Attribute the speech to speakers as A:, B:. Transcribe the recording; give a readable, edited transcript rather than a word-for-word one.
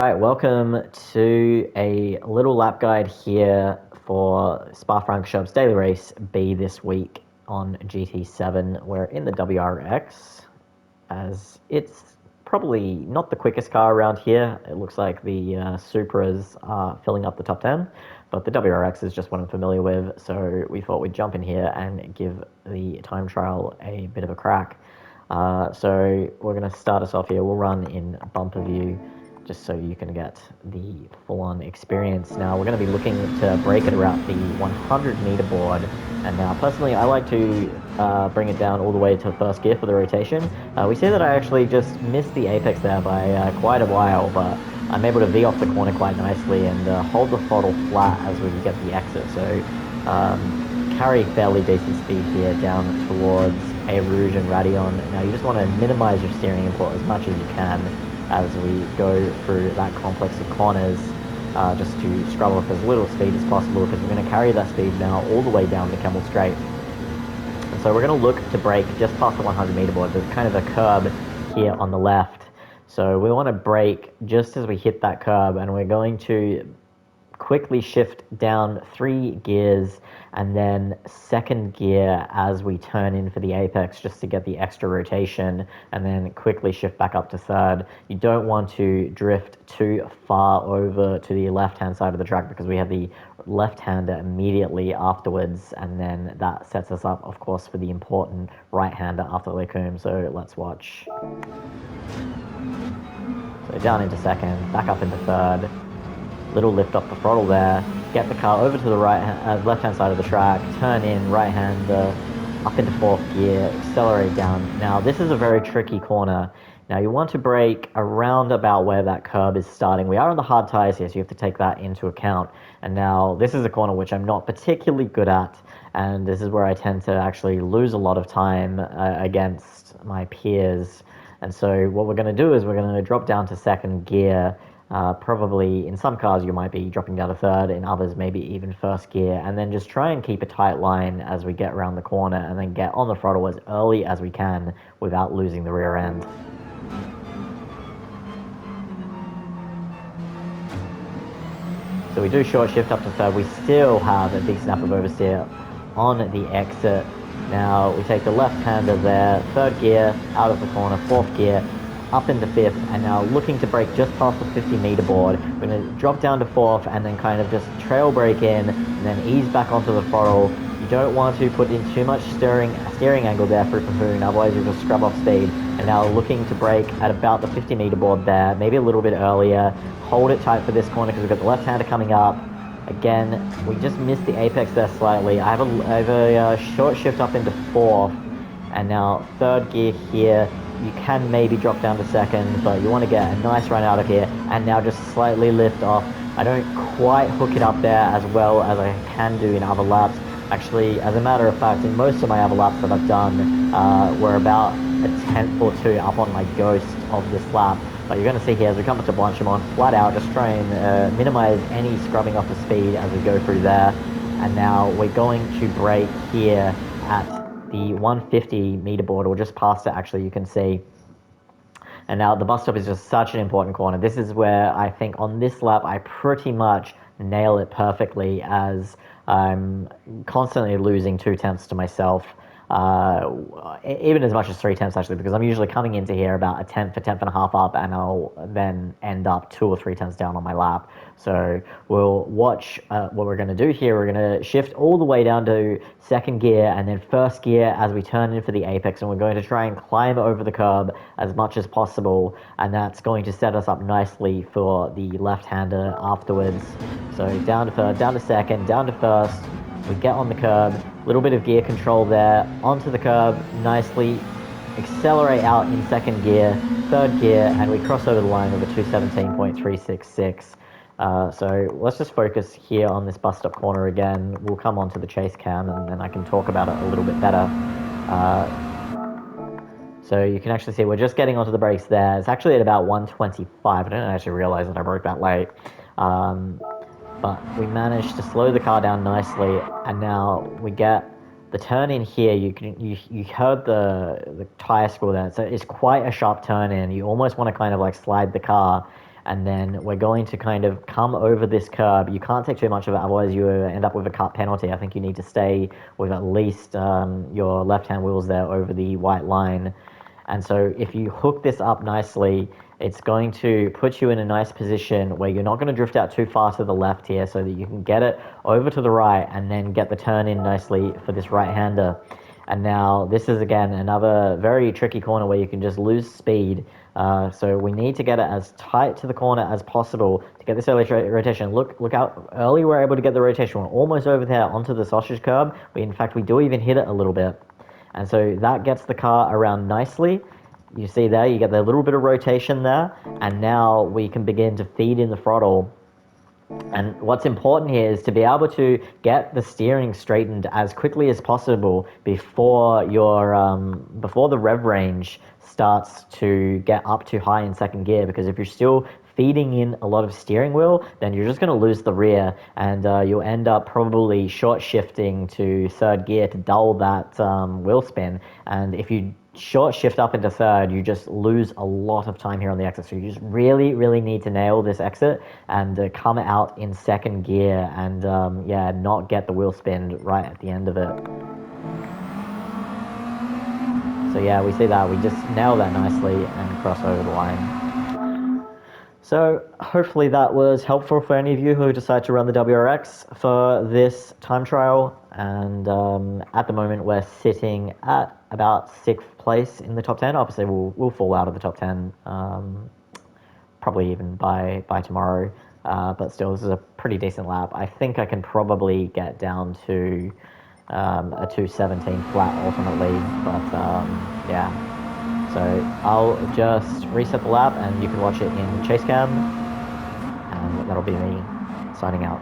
A: Alright, welcome to a little lap guide here for Francorchamps Daily Race B this week on GT7. We're in the WRX, as it's probably not the quickest car around here. It looks like the Supras are filling up the top 10, but the WRX is just what I'm familiar with, so we thought we'd jump in here and give the time trial a bit of a crack. So we're going to start us off here. We'll run in bumper view, just so you can get the full-on experience. Now, we're going to be looking to break it around the 100-meter board, and now, personally, I like to bring it down all the way to first gear for the rotation. We see that I actually just missed the apex there by quite a while, but I'm able to V off the corner quite nicely and hold the throttle flat as we get the exit, so carry fairly decent speed here down towards A Rouge and Radion. Now, you just want to minimize your steering input as much as you can as we go through that complex of corners, just to scrub off as little speed as possible, because we're going to carry that speed now all the way down the Kemmel Straight. And so we're going to look to brake just past the 100-meter board. There's kind of a curb here on the left, so we want to brake just as we hit that curb, and we're going to quickly shift down 3 gears and then second gear as we turn in for the apex, just to get the extra rotation, and then quickly shift back up to third. You don't want to drift too far over to the left-hand side of the track, because we have the left-hander immediately afterwards, and then that sets us up, of course, for the important right-hander after Lecombe. So let's watch. So down into second, back up into third. Little lift off the throttle there, get the car over to the left-hand side of the track, turn in, right-hander, up into fourth gear, accelerate down. Now, this is a very tricky corner. Now, you want to brake around about where that curb is starting. We are on the hard tires here, so you have to take that into account. And now, this is a corner which I'm not particularly good at, and this is where I tend to actually lose a lot of time against my peers. And so what we're going to do is we're going to drop down to second gear. Probably in some cars you might be dropping down to third, in others maybe even first gear, and then just try and keep a tight line as we get around the corner, and then get on the throttle as early as we can without losing the rear end. So we do short shift up to third. We still have a big snap of oversteer on the exit. Now we take the left-hander there, third gear, out of the corner, fourth gear, up into fifth, and now looking to brake just past the 50-meter board. We're going to drop down to fourth and then kind of just trail brake in and then ease back onto the throttle. You don't want to put in too much steering angle there for Cahoon, otherwise you'll just scrub off speed. And now looking to brake at about the 50-meter board there, maybe a little bit earlier. Hold it tight for this corner because we've got the left-hander coming up. Again, we just missed the apex there slightly. I have a short shift up into fourth, and now third gear here. You can maybe drop down to second, but you want to get a nice run out of here, and now just slightly lift off. I don't quite hook it up there as well as I can do in other laps. Actually, as a matter of fact, in most of my other laps that I've done, we're about a tenth or two up on my ghost of this lap. But you're going to see here as we come up to Blanchimont, flat out, just try and minimize any scrubbing off the speed as we go through there. And now we're going to brake here at the 150-meter board, or just past it, actually, you can see. And now the bus stop is just such an important corner. This is where I think on this lap I pretty much nail it perfectly, as I'm constantly losing 2 tenths to myself. Even as much as 3 tenths, actually, because I'm usually coming into here about a tenth and a half up, and I'll then end up 2 or 3 tenths down on my lap. So we'll watch what we're going to do here. We're going to shift all the way down to second gear and then first gear as we turn in for the apex, and we're going to try and climb over the curb as much as possible, and that's going to set us up nicely for the left-hander afterwards. So down to third, down to second, down to first. We get on the curb, a little bit of gear control there, onto the curb, nicely accelerate out in second gear, third gear, and we cross over the line of a 217.366. So let's just focus here on this bus stop corner again. We'll come onto the chase cam and then I can talk about it a little bit better. So you can actually see we're just getting onto the brakes there. It's actually at about 125. I didn't actually realize that I broke that late. But we managed to slow the car down nicely, and now we get the turn in here. You heard the tire score there, so it's quite a sharp turn in. You almost want to kind of like slide the car, and then we're going to kind of come over this curb. You can't take too much of it, otherwise you end up with a cut penalty. I think you need to stay with at least your left-hand wheels there over the white line. And so if you hook this up nicely, it's going to put you in a nice position where you're not going to drift out too far to the left here, so that you can get it over to the right and then get the turn in nicely for this right-hander. And now this is, again, another very tricky corner where you can just lose speed. So we need to get it as tight to the corner as possible to get this early rotation. Look how early we're able to get the rotation. We're almost over there onto the sausage curb. In fact, we do even hit it a little bit. And so that gets the car around nicely. You see there, you get the little bit of rotation there. And now we can begin to feed in the throttle. And what's important here is to be able to get the steering straightened as quickly as possible before before the rev range starts to get up too high in second gear. Because if you're still feeding in a lot of steering wheel, then you're just going to lose the rear, and you'll end up probably short shifting to third gear to dull that wheel spin. And if you short shift up into third, you just lose a lot of time here on the exit. So you just really, really need to nail this exit and come out in second gear and yeah, not get the wheel spin right at the end of it. So yeah, we see that. We just nail that nicely and cross over the line. So hopefully that was helpful for any of you who decide to run the WRX for this time trial. And at the moment, we're sitting at about 6th place in the top 10. Obviously, we'll fall out of the top 10, probably even by tomorrow. But still, this is a pretty decent lap. I think I can probably get down to a 217 flat ultimately, but yeah. So I'll just reset the lap and you can watch it in chase cam, and that'll be me signing out.